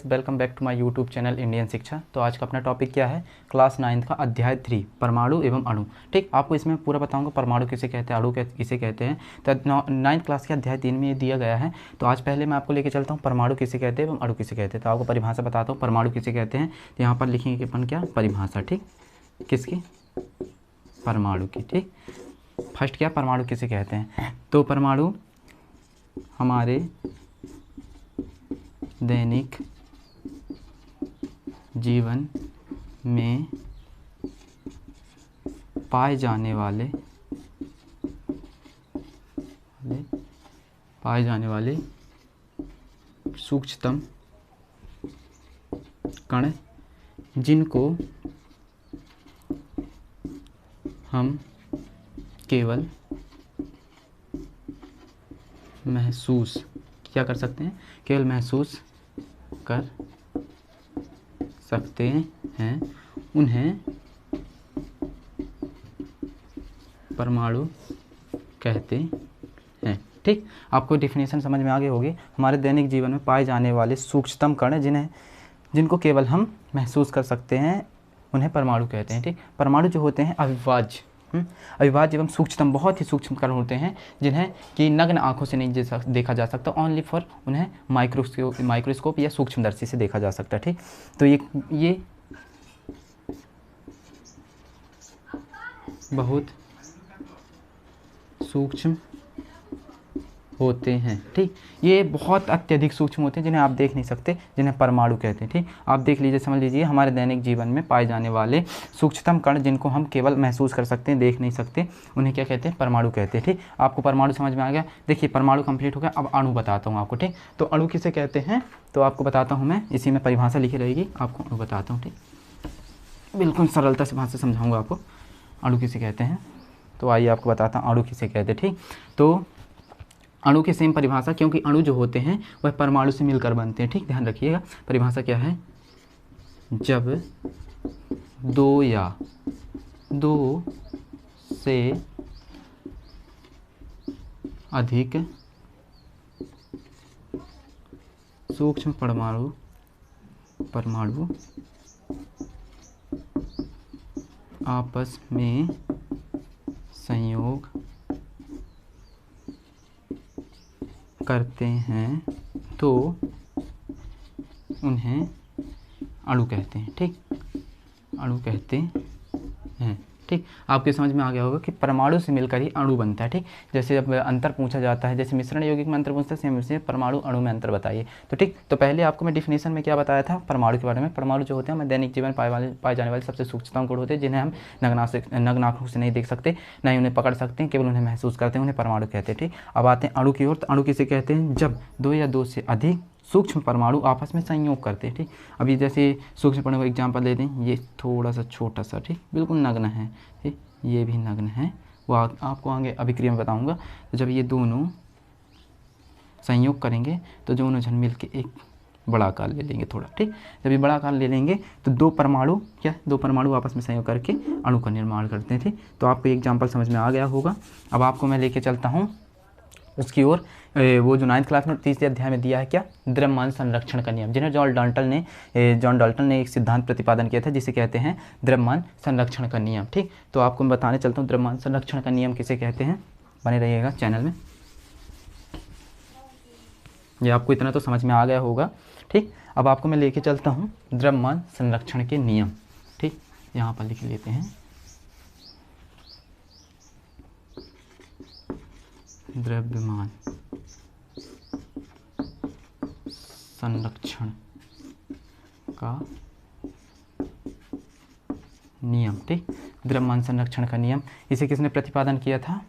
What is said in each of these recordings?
Welcome back to my YouTube channel Indian Shiksha. तो आज का अपना टॉपिक क्या है, क्लास 9th का अध्याय 3 परमाणु एवं अणु। ठीक, आपको इसमें पूरा बताऊंगा परमाणु किसे कहते हैं, अणु किसे कहते हैं। तो 9th क्लास के अध्याय 3 में ये दिया गया है। तो आज पहले मैं आपको लेके चलता हूँ परमाणु किसे कहते हैं एवं अणु किसे कहते हैं। तो आपको परिभाषा बताता हूँ परमाणु किसे कहते हैं। तो यहाँ पर लिखेंगे कि अपन क्या परिभाषा, ठीक, किसकी, परमाणु की। ठीक, फर्स्ट क्या परमाणु किसे कहते हैं। तो परमाणु हमारे दैनिक जीवन में पाए जाने वाले सूक्ष्मतम कण जिनको हम केवल महसूस क्या कर सकते हैं, केवल महसूस कर सकते हैं, उन्हें परमाणु कहते हैं। ठीक, आपको डेफिनेशन समझ में आ गई होगी। हमारे दैनिक जीवन में पाए जाने वाले सूक्ष्मतम कण जिनको केवल हम महसूस कर सकते हैं, उन्हें परमाणु कहते हैं। ठीक, परमाणु जो होते हैं अविभाज्य एवं सूक्ष्मतम, बहुत ही सूक्ष्म कण होते हैं जिन्हें कि नग्न आंखों से नहीं देखा जा सकता, ओनली फॉर उन्हें माइक्रोस्कोप या सूक्ष्मदर्शी से देखा जा सकता है। ठीक, तो ये बहुत सूक्ष्म होते हैं। ठीक, ये बहुत अत्यधिक सूक्ष्म होते हैं जिन्हें आप देख नहीं सकते, जिन्हें परमाणु कहते हैं। ठीक, आप देख लीजिए, समझ लीजिए, हमारे दैनिक जीवन में पाए जाने वाले सूक्ष्मतम कण जिनको हम केवल महसूस कर सकते हैं, देख नहीं सकते, उन्हें क्या कहते हैं, परमाणु कहते हैं। ठीक, आपको परमाणु समझ में आ गया। देखिए परमाणु कंप्लीट हो गया, अब अणु बताता हूँ आपको। ठीक, तो अणु किसे कहते हैं तो आपको बताता हूँ मैं, इसी में परिभाषा लिखी रहेगी, आपको अणु बताता हूँ। ठीक, बिल्कुल सरलता से भाषा समझाऊँगा आपको अणु किसे कहते हैं। तो आइए आपको बताता हूँ अणु किसे कहते हैं। ठीक, तो अणु की सेम परिभाषा, क्योंकि अणु जो होते हैं वह परमाणु से मिलकर बनते हैं। ठीक, ध्यान रखिएगा, परिभाषा क्या है, जब दो या दो से अधिक सूक्ष्म परमाणु आपस में संयोग करते हैं तो उन्हें अणु कहते हैं। ठीक, अणु कहते हैं। ठीक, आपके समझ में आ गया होगा कि परमाणु से मिलकर ही अणु बनता है। ठीक, जैसे जब अंतर पूछा जाता है, जैसे मिश्रण यौगिक में अंतर पूछता है, सेम से परमाणु अणु में अंतर बताइए। तो ठीक, तो पहले आपको मैं डिफिनेशन में क्या बताया था परमाणु के बारे में। परमाणु जो होते हैं हमारे दैनिक जीवन पाए जाने वाले सबसे सूक्ष्मतम गुण होते हैं जिन्हें हम नग्न आंखों से नहीं देख सकते, ना ही उन्हें पकड़ सकते हैं, केवल उन्हें महसूस करते हैं, उन्हें परमाणु कहते हैं। ठीक, अब आते हैं अणु की ओर। तो अणु किसे कहते हैं, जब दो या दो से अधिक सूक्ष्म परमाणु आपस में संयोग करते हैं। ठीक, अभी जैसे सूक्ष्म परमाणु का एग्जाम्पल दे दें, ये थोड़ा सा छोटा सा, ठीक, बिल्कुल नग्न है, ठीक, ये भी नग्न है, वो आपको आगे अभिक्रिया में बताऊंगा। तो जब ये दोनों संयोग करेंगे तो दोनों जन मिल के एक बड़ा आकार ले लेंगे थोड़ा। ठीक, जब ये बड़ा आकार ले लेंगे तो दो परमाणु आपस में संयोग करके अणु का निर्माण करते हैं। ठीक, तो आपको एग्जाम्पल समझ में आ गया होगा। अब आपको मैं लेके चलता हूँ उसकी ओर। वो जो 9th क्लास में तीसरे अध्याय में दिया है क्या, द्रव्यमान संरक्षण का नियम, जिन्हें जॉन डाल्टन ने एक सिद्धांत प्रतिपादन किया था जिसे कहते हैं द्रव्यमान संरक्षण का नियम। ठीक, तो आपको मैं बताने चलता हूँ द्रव्यमान संरक्षण का नियम किसे कहते हैं। बने रहिएगा चैनल में, ये आपको इतना तो समझ में आ गया होगा। ठीक, अब आपको मैं लेके चलता हूँ द्रव्यमान संरक्षण के नियम। ठीक, यहाँ पर लिख लेते हैं द्रव्यमान संरक्षण का नियम। ठीक, द्रव्यमान संरक्षण का नियम, इसे किसने प्रतिपादन किया था,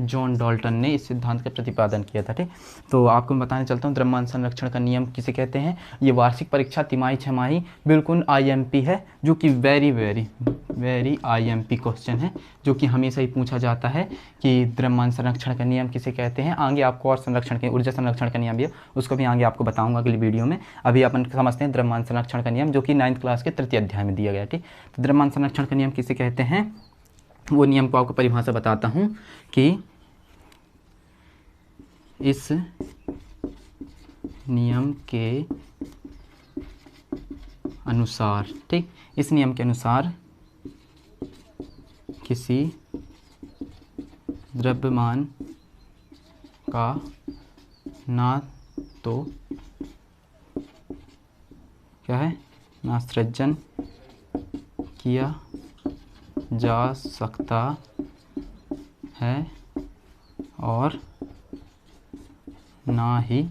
जॉन डाल्टन ने इस सिद्धांत का प्रतिपादन किया था। ठीक, तो आपको मैं बताने चलता हूँ द्रव्यमान संरक्षण का नियम किसे कहते हैं। ये वार्षिक परीक्षा, तिमाही, छमाही, बिल्कुल आईएमपी है, जो कि वेरी आईएमपी क्वेश्चन है, जो कि हमेशा ही पूछा जाता है कि द्रव्यमान संरक्षण का नियम किसे कहते हैं। आगे आपको और संरक्षण के ऊर्जा संरक्षण का नियम भी है, उसको भी आगे आपको बताऊंगा अगली वीडियो में। अभी अपन समझते हैं द्रव्यमान संरक्षण का नियम, जो कि 9th क्लास के तृतीय अध्याय में दिया गया। ठीक, तो द्रव्यमान संरक्षण का नियम किसे कहते हैं, वो नियम को आपको परिभाषा बताता हूँ कि इस नियम के अनुसार, ठीक, इस नियम के अनुसार किसी द्रव्यमान का ना तो क्या है, ना सृजन किया जा सकता है और ना ही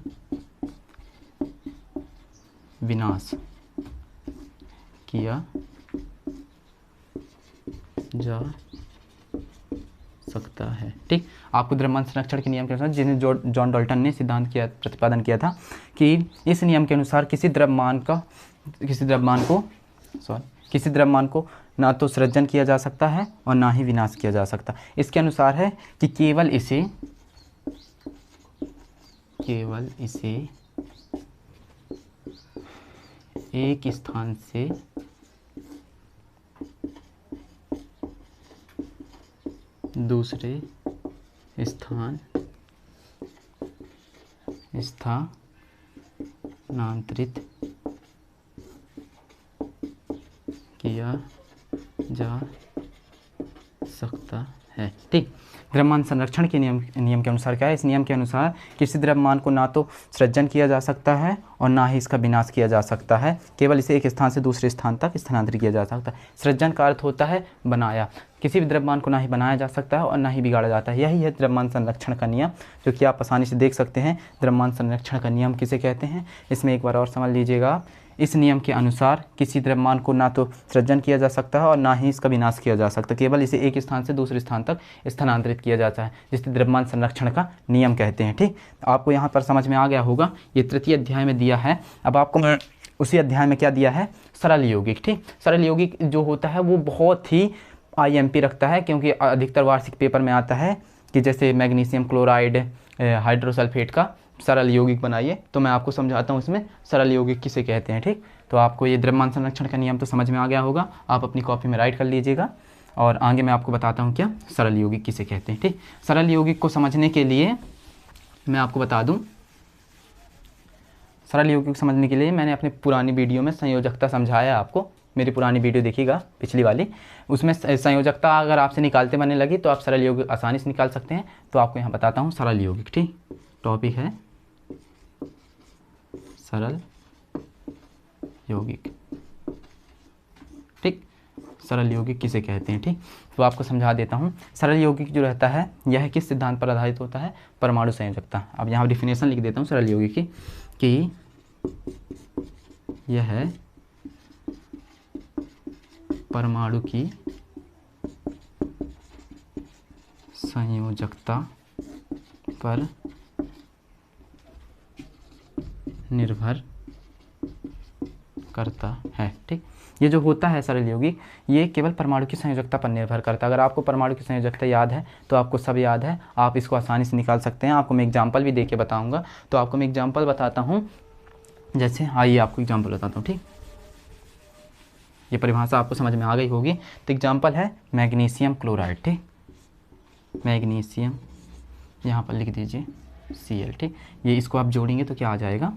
विनाश किया जा सकता है, ठीक। आपको द्रव्यमान संरक्षण के नियम के अनुसार, जिन्हें जॉन डाल्टन ने सिद्धांत किया, प्रतिपादन किया था कि इस नियम के अनुसार किसी द्रव्यमान को ना तो सृजन किया जा सकता है और ना ही विनाश किया जा सकता। इसके अनुसार है कि केवल इसे एक स्थान से दूसरे स्थान स्थानांतरित किया जा सकता है, ठीक। द्रव्यमान संरक्षण के नियम के अनुसार क्या है, इस नियम के अनुसार किसी द्रव्यमान को ना तो सृजन किया जा सकता है और ना ही इसका विनाश किया जा सकता है, केवल इसे एक स्थान से दूसरे स्थान तक स्थानांतरित किया जा सकता है। सृजन का अर्थ होता है बनाया, किसी भी द्रव्यमान को ना ही बनाया जा सकता है और ना ही बिगाड़ा जाता है। यही है द्रव्यमान संरक्षण का नियम, जो कि आप आसानी से देख सकते हैं। द्रव्यमान संरक्षण का नियम किसे कहते हैं, इसमें एक बार और समझ लीजिएगा आप। इस नियम के अनुसार किसी द्रव्यमान को ना तो सृजन किया जा सकता है और ना ही इसका विनाश किया जा सकता, केवल इसे एक स्थान से दूसरे स्थान तक स्थानांतरित किया जाता है, जिसे द्रव्यमान संरक्षण का नियम कहते हैं, ठीक। आपको यहाँ पर समझ में आ गया होगा, ये तृतीय अध्याय में दिया है। अब आपको उसी अध्याय में क्या दिया है, सरल यौगिक, ठीक। सरल यौगिक जो होता है वो बहुत ही IMP रखता है, क्योंकि अधिकतर वार्षिक पेपर में आता है कि जैसे मैग्नीशियम क्लोराइड हाइड्रोसल्फेट का सरल यौगिक बनाइए। तो मैं आपको समझाता हूँ इसमें सरल यौगिक किसे कहते हैं, ठीक। तो आपको ये द्रव्यमान संरक्षण का नियम तो समझ में आ गया होगा, आप अपनी कॉपी में राइट कर लीजिएगा और आगे मैं आपको बताता हूँ क्या सरल यौगिक किसे कहते हैं, ठीक। सरल यौगिक को समझने के लिए मैं आपको बता दूँ, सरल यौगिक को समझने के लिए मैंने अपनी पुरानी वीडियो में संयोजकता समझाया आपको। मेरी पुरानी वीडियो देखिएगा, पिछली वाली, उसमें संयोजकता अगर आपसे निकालते बनने लगी तो आप सरल यौगिक आसानी से निकाल सकते हैं। तो आपको यहाँ बताता हूँ सरल यौगिक, ठीक। टॉपिक है सरल यौगिक, ठीक। सरल यौगिक किसे कहते हैं, ठीक। तो आपको समझा देता हूँ। सरल यौगिक जो रहता है यह किस सिद्धांत पर आधारित होता है, परमाणु संयोजकता। अब यहाँ डिफिनेशन लिख देता हूँ सरल यौगिक की, कि यह परमाणु की संयोजकता पर निर्भर करता है, ठीक। ये जो होता है सरल यौगिक, ये केवल परमाणु की संयोजकता पर निर्भर करता है। अगर आपको परमाणु की संयोजकता याद है तो आपको सब याद है, आप इसको आसानी से निकाल सकते हैं। आपको मैं एग्जांपल भी दे के बताऊंगा। तो आपको मैं एग्जांपल बताता हूँ, जैसे आइए आपको एग्जांपल बताता हूँ, ठीक। ये परिभाषा आपको समझ में आ गई होगी। तो एग्जांपल है मैग्नीशियम क्लोराइड, ठीक। मैग्नीशियम यहाँ पर लिख दीजिए Cl, ठीक। ये इसको आप जोड़ेंगे तो क्या आ जाएगा,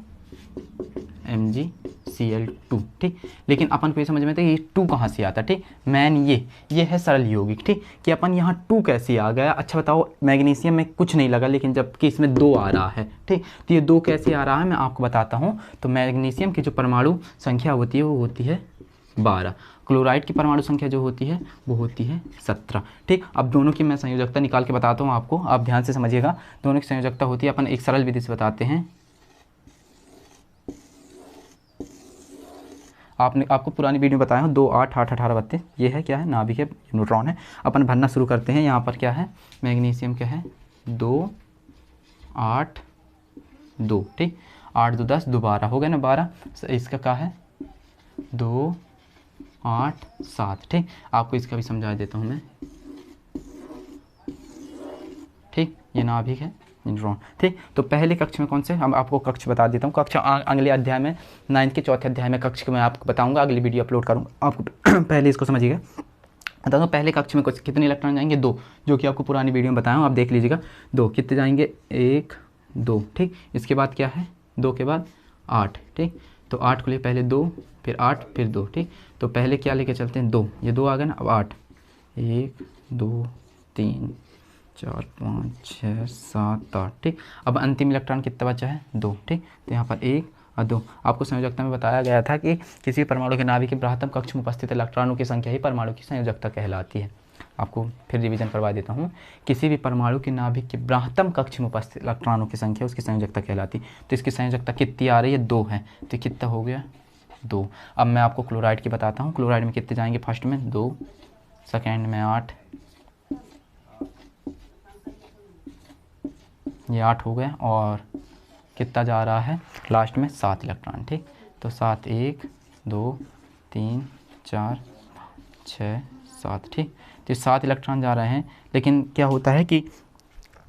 MgCl2, ठीक। लेकिन अपन को ये समझ में आता है ये 2 कहाँ से आता, ठीक। मैन ये है सरल यौगिक, ठीक। कि अपन यहाँ 2 कैसे आ गया। अच्छा बताओ, मैग्नीशियम में कुछ नहीं लगा, लेकिन जबकि इसमें 2 आ रहा है, ठीक। तो ये 2 कैसे आ रहा है मैं आपको बताता हूँ। तो मैग्नीशियम की जो परमाणु संख्या होती है वो होती है 12। क्लोराइड की परमाणु संख्या जो होती है वो होती है 17, ठीक। अब दोनों की मैं संयोजकता निकाल के बताता हूँ आपको, आप ध्यान से समझिएगा। दोनों की संयोजकता होती है, अपन एक सरल विधि से बताते हैं। आपको पुरानी वीडियो में बताया हूँ 2, 8, 8, 18, 32। ये है क्या है, नाभिक है, न्यूट्रॉन है। अपन भरना शुरू करते हैं। यहाँ पर क्या है, मैग्नीशियम क्या है 2, 8, 2, ठीक। 8, 2, 10, 2, 12 हो गया ना 12। इसका क्या है 2, 8, 7, ठीक। आपको इसका भी समझा देता हूँ मैं, ठीक। ये नाभिक है, न्यूट्रॉन, ठीक। तो पहले कक्ष में कौन से, हम आपको कक्ष बता देता हूँ। कक्ष अगले अध्याय में 9th के चौथे अध्याय में कक्ष मैं आपको बताऊँगा, अगली वीडियो अपलोड करूँगा। आपको पहले इसको समझिएगा। बता दो पहले कक्ष में कितने इलेक्ट्रॉन जाएंगे, 2, जो कि आपको पुरानी वीडियो में बताया हूँ, आप देख लीजिएगा। 2 कितने जाएंगे, 1, 2, ठीक। इसके बाद क्या है, 2 के बाद 8, ठीक। तो 8 को लिए पहले 2, फिर 8, फिर 2, ठीक। तो पहले क्या लेके चलते हैं, 2, ये 2 आ गया ना, अब 8, 1 2 3 4 5 6 7 8, ठीक। अब अंतिम इलेक्ट्रॉन कितना बचा है, 2, ठीक। तो यहाँ पर 1 और 2। आपको संयोजकता में बताया गया था कि किसी परमाणु के नाभिक के बृहत्तम कक्ष में उपस्थित इलेक्ट्रॉनों की संख्या ही परमाणु की संयोजकता कहलाती है। आपको फिर रिवीजन करवा देता हूँ, किसी भी परमाणु के नाभिक के बृहत्तम कक्ष में उपस्थित इलेक्ट्रॉनों की संख्या उसकी संयोजकता कहलाती है। तो इसकी संयोजकता कितनी आ रही है, 2 है, तो कितना हो गया, 2। अब मैं आपको क्लोराइड की बताता हूँ, क्लोराइड में कितने जाएंगे, फर्स्ट में 2, सेकेंड में 8, ये 8 हो गए, और कितना जा रहा है लास्ट में 7 इलेक्ट्रॉन, ठीक। तो 7 1 2 3 4 6 7, ठीक। तो 7 इलेक्ट्रॉन जा रहे हैं, लेकिन क्या होता है कि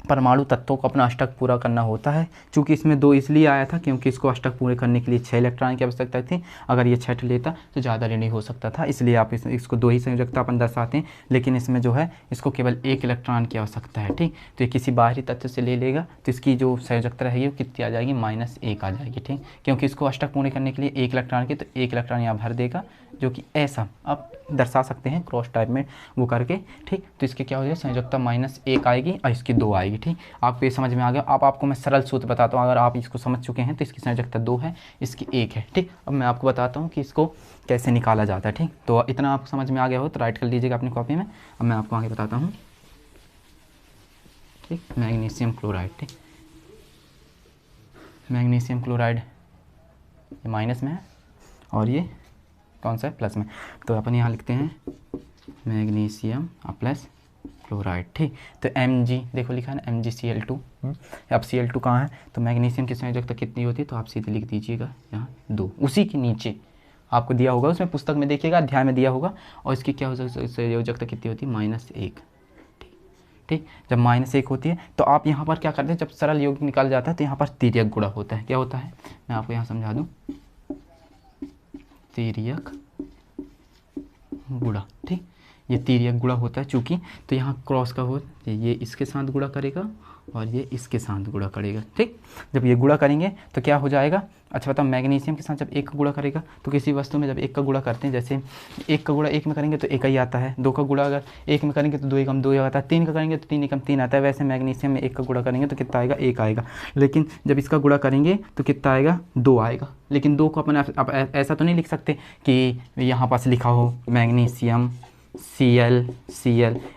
परमाणु तत्वों को अपना अष्टक पूरा करना होता है। चूँकि इसमें 2 इसलिए आया था क्योंकि इसको अष्टक पूरे करने के लिए 6 इलेक्ट्रॉन की आवश्यकता थी। अगर ये 6 लेता तो ज़्यादा ऋणी हो सकता था, इसलिए आप इसको 2 ही संयोजकता अपन दर्शाते हैं। लेकिन इसमें जो है इसको केवल 1 इलेक्ट्रॉन की आवश्यकता है, ठीक। तो ये किसी बाहरी तत्व से ले लेगा तो इसकी जो संयोजकता रहेगी वो कितनी आ जाएगी, -1 आ जाएगी, ठीक। क्योंकि इसको अष्टक पूरे करने के लिए 1 इलेक्ट्रॉन की, तो 1 इलेक्ट्रॉन यहाँ भर देगा, जो कि ऐसा आप दर्शा सकते हैं क्रॉस टाइप में वो करके, ठीक। तो इसके क्या हो जाएगा, संयोजकता -1 आएगी और इसकी 2 आएगी, ठीक। आपको ये समझ में आ गया। अब आपको मैं सरल सूत्र बताता हूँ, अगर आप इसको समझ चुके हैं तो इसकी संयोजकता 2 है, इसकी 1 है, ठीक। अब मैं आपको बताता हूँ कि इसको कैसे निकाला जाता है, ठीक। तो इतना आपको समझ में आ गया हो तो राइट कर लीजिएगा अपनी कॉपी में। अब मैं आपको आगे बताता हूँ, ठीक। मैग्नीशियम क्लोराइड, ठीक। मैग्नीशियम क्लोराइड ये माइनस में है और ये कौन सा है, प्लस में। तो अपन यहाँ लिखते हैं मैग्नीशियम प्लस क्लोराइड, ठीक। तो Mg देखो लिखा है ना, MgCl2। अब Cl2 कहाँ है, तो मैग्नीशियम की संयोजकता कितनी होती है, तो आप सीधे लिख दीजिएगा यहाँ 2। उसी के नीचे आपको दिया होगा, उसमें पुस्तक में देखिएगा, अध्याय में दिया होगा। और इसकी क्या हो सकती है, संयोजकता कितनी होती है, -1, ठीक। जब -1 होती है तो आप यहाँ पर क्या करते हैं, जब सरल यौगिक निकाल जाता है तो यहाँ पर तिर्यक गुणा होता है। क्या होता है, मैं आपको यहाँ समझा दूँ, तिर्यक गुणा, ठीक। ये तिर्यक गुणा होता है चूँकि, तो यहाँ क्रॉस का हो, ये इसके साथ गुणा करेगा और ये इसके साथ गुणा करेगा, ठीक। जब ये गुणा करेंगे तो क्या हो जाएगा, अच्छा बताओ, मैग्नीशियम के साथ जब 1 का गुणा करेगा तो किसी वस्तु में जब 1 का गुणा करते हैं, जैसे 1 का गुणा 1 में करेंगे तो 1 ही आता है, 2 का गुणा अगर 1 में करेंगे तो 2 एकम 2 आता है, 3 का करेंगे तो 3 एकम 3 आता है। वैसे मैग्नीशियम में 1 का गुणा करेंगे तो कितना आएगा, 1 आएगा। लेकिन जब इसका गुणा करेंगे तो कितना आएगा, 2 आएगा। लेकिन 2 को अपन अब ऐसा तो नहीं लिख सकते कि यहाँ पास लिखा हो मैग्नीशियम Cl,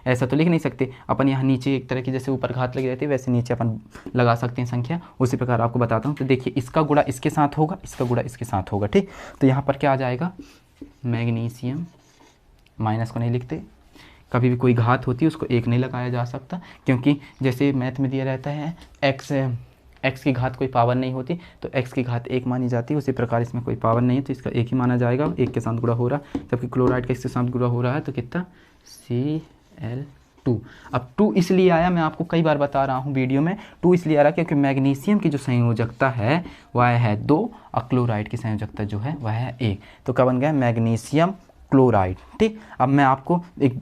ऐसा तो लिख नहीं सकते अपन। यहाँ नीचे एक तरह की जैसे ऊपर घात लगी रहती है वैसे नीचे अपन लगा सकते हैं संख्या। उसी प्रकार आपको बताता हूँ। तो देखिए, इसका गुणा इसके साथ होगा, इसका गुणा इसके साथ होगा, ठीक। तो यहाँ पर क्या आ जाएगा, मैग्नीशियम, माइनस को नहीं लिखते, कभी भी कोई घात होती है उसको 1 नहीं लगाया जा सकता, क्योंकि जैसे मैथ में दिया रहता है x की घात कोई पावर नहीं होती, तो x की घात 1 मानी जाती है। उसी प्रकार इसमें कोई पावर नहीं है तो इसका 1 ही माना जाएगा, 1 के साथ गुणा हो रहा है। जबकि क्लोराइड का इसके साथ गुणा हो रहा है तो कितना, Cl2। अब 2 इसलिए आया, मैं आपको कई बार बता रहा हूँ वीडियो में, 2 इसलिए आ रहा है क्योंकि मैग्नीशियम की जो संयोजकता है वह है 2 और क्लोराइड की संयोजकता जो है वह है 1। तो क्या बन गया, मैग्नीशियम क्लोराइड, ठीक। अब मैं आपको एक